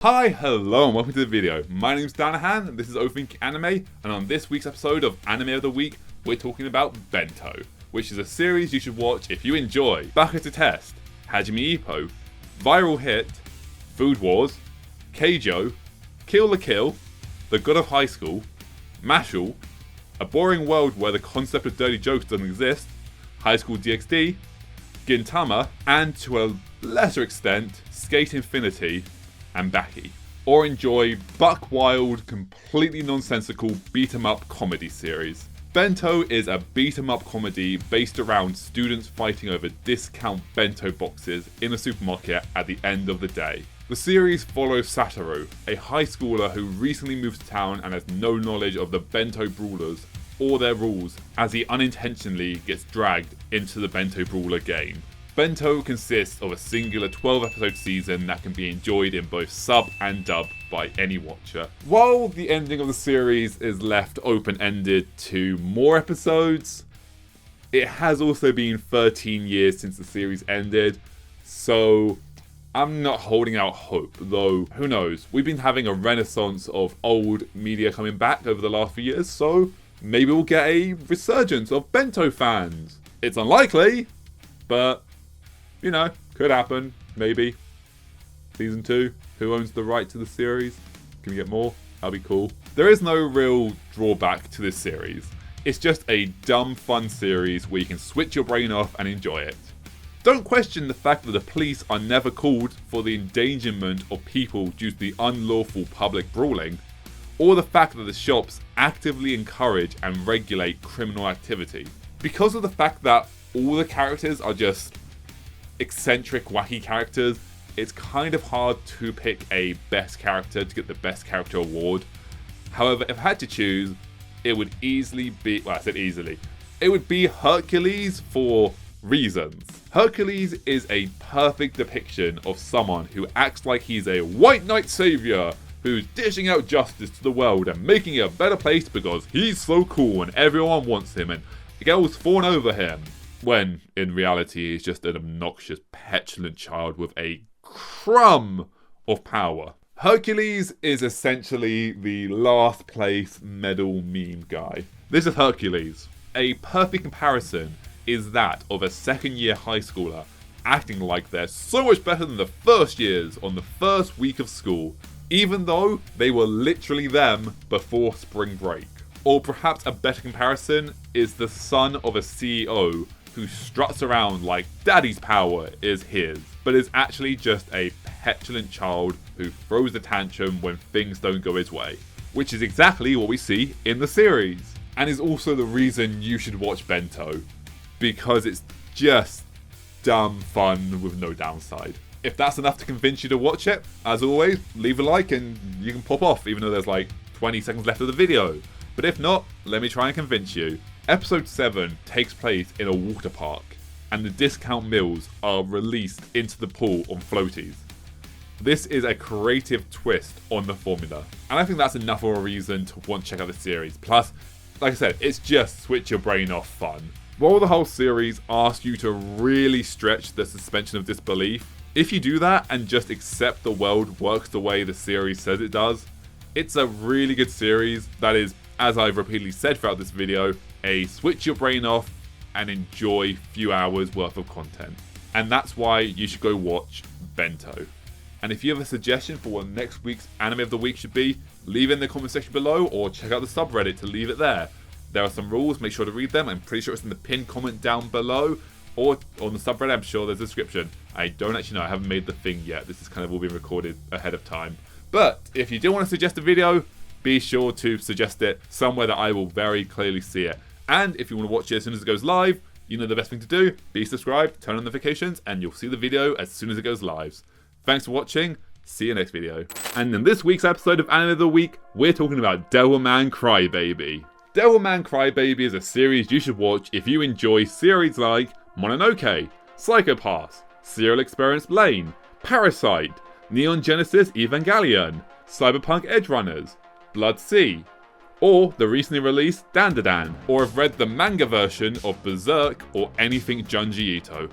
Hi, hello, and welcome to the video. My name's Danahan, and this is Overthinking Anime, and on this week's episode of Anime of the Week, we're talking about Bento, which is a series you should watch if you enjoy Baka to Test, Hajime Ippo, Viral Hit, Food Wars, Keijo, Kill la Kill, The God of High School, Mashle, A Boring World Where the Concept of Dirty Jokes Doesn't Exist, High School DxD, Gintama, and to a lesser extent, Skate Infinity, and Baki. Or enjoy buck wild, completely nonsensical beat-em-up comedy series. Bento is a beat-em-up comedy based around students fighting over discount bento boxes in a supermarket at the end of the day. The series follows Satoru, a high schooler who recently moved to town and has no knowledge of the bento brawlers or their rules, as he unintentionally gets dragged into the bento brawler game. Bento consists of a singular 12-episode season that can be enjoyed in both sub and dub by any watcher. While the ending of the series is left open-ended to more episodes, it has also been 13 years since the series ended, so I'm not holding out hope, though who knows. We've been having a renaissance of old media coming back over the last few years, so maybe we'll get a resurgence of Bento fans. It's unlikely, but you know, could happen, maybe. Season 2, who owns the right to the series? Can we get more? That'd be cool. There is no real drawback to this series. It's just a dumb fun series where you can switch your brain off and enjoy it. Don't question the fact that the police are never called for the endangerment of people due to the unlawful public brawling, or the fact that the shops actively encourage and regulate criminal activity. Because of the fact that all the characters are just eccentric, wacky characters, it's kind of hard to pick a best character to get the best character award. However, if I had to choose, it would easily be, well, I said easily, it would be Hercules for reasons. Hercules is a perfect depiction of someone who acts like he's a white knight savior who's dishing out justice to the world and making it a better place because he's so cool and everyone wants him and girls fawn over him. When, in reality, he's just an obnoxious, petulant child with a crumb of power. Hercules is essentially the last place medal meme guy. This is Hercules. A perfect comparison is that of a second-year high schooler acting like they're so much better than the first years on the first week of school, even though they were literally them before spring break. Or perhaps a better comparison is the son of a CEO who struts around like daddy's power is his, but is actually just a petulant child who throws a tantrum when things don't go his way. Which is exactly what we see in the series. And is also the reason you should watch Bento. Because it's just dumb fun with no downside. If that's enough to convince you to watch it, as always, leave a like and you can pop off, even though there's like 20 seconds left of the video. But if not, let me try and convince you. Episode 7 takes place in a water park, and the discount meals are released into the pool on floaties. This is a creative twist on the formula, and I think that's enough of a reason to want to check out the series. Plus, like I said, it's just switch your brain off fun. While the whole series asks you to really stretch the suspension of disbelief, if you do that and just accept the world works the way the series says it does, it's a really good series that is, as I've repeatedly said throughout this video, a switch your brain off and enjoy few hours worth of content. And that's why you should go watch Bento. And if you have a suggestion for what next week's anime of the week should be, leave it in the comment section below or check out the subreddit to leave it there. There are some rules, make sure to read them. I'm pretty sure it's in the pinned comment down below or on the subreddit. I'm sure there's a description. I don't actually know, I haven't made the thing yet. This is kind of all being recorded ahead of time. But if you do want to suggest a video, be sure to suggest it somewhere that I will very clearly see it. And if you want to watch it as soon as it goes live, you know the best thing to do, be subscribed, turn on notifications, and you'll see the video as soon as it goes live. Thanks for watching, see you next video. And in this week's episode of Anime of the Week, we're talking about Devilman Crybaby. Devilman Crybaby is a series you should watch if you enjoy series like Mononoke, Psycho Pass, Serial Experiments Lane, Parasite, Neon Genesis Evangelion, Cyberpunk Edgerunners, Blood Sea, or the recently released Danahan, or have read the manga version of Berserk or anything Junji Ito.